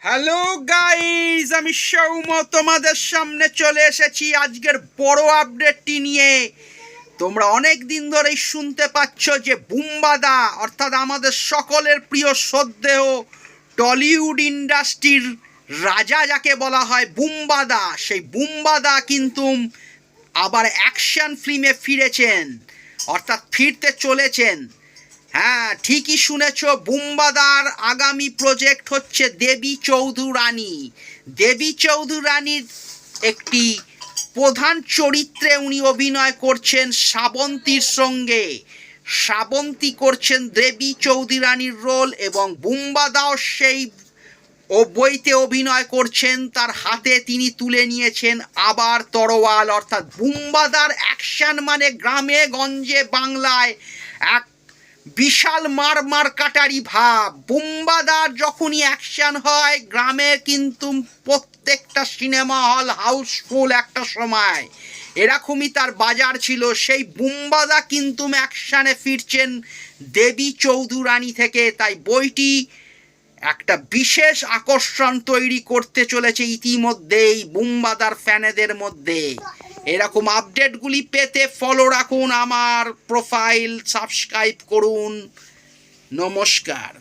Hello guys, আমি সৌম তোমাদের সামনে চলে এসেছি আজকের বড় আপডেটটি নিয়ে। তোমরা অনেক দিন ধরেই শুনতে পাচ্ছ যে বুম্বাদা অর্থাৎ আমাদের সকলের প্রিয় শ্রদ্ধেয় টলিউড ইন্ডাস্ট্রির রাজা যাকে বলা হয় বুম্বাদা, সেই বুম্বাদা কিন্তু আবার অ্যাকশন ফিল্মে ফিরেছেন, অর্থাৎ ফিরতে চলেছেন। হ্যাঁ, ঠিকই শুনেছ, বুম্বাদার আগামী প্রজেক্ট হচ্ছে দেবী চৌধুরানী। দেবী চৌধুরানীর একটি প্রধান চরিত্রে উনি অভিনয় করছেন শ্রাবন্তীর সঙ্গে। শ্রাবন্তী করছেন দেবী চৌধুরানীর রোল এবং বুম্বাদাও সেই বইতে অভিনয় করছেন। তার হাতে তিনি তুলে নিয়েছেন আবার তরোয়াল, অর্থাৎ বুম্বাদার অ্যাকশন মানে গ্রামে গঞ্জে বাংলায় এক বিশাল মার কাটারি ভাব। বুম্বাদার যখনই অ্যাকশন হয় গ্রামে কিন্তু প্রত্যেকটা সিনেমা হল হাউসফুল একটা সময়, এরকমই তার বাজার ছিল। সেই বুম্বাদা কিন্তু অ্যাকশানে ফিরছেন দেবী চৌধুরানী থেকে, তাই বইটি একটা বিশেষ আকর্ষণ তৈরি করতে চলেছে ইতিমধ্যেই বুম্বাদার ফ্যানেদের মধ্যে। এরকম আপডেটগুলি পেতে ফলো রাখুন আমার প্রোফাইল, সাবস্ক্রাইব করুন। নমস্কার।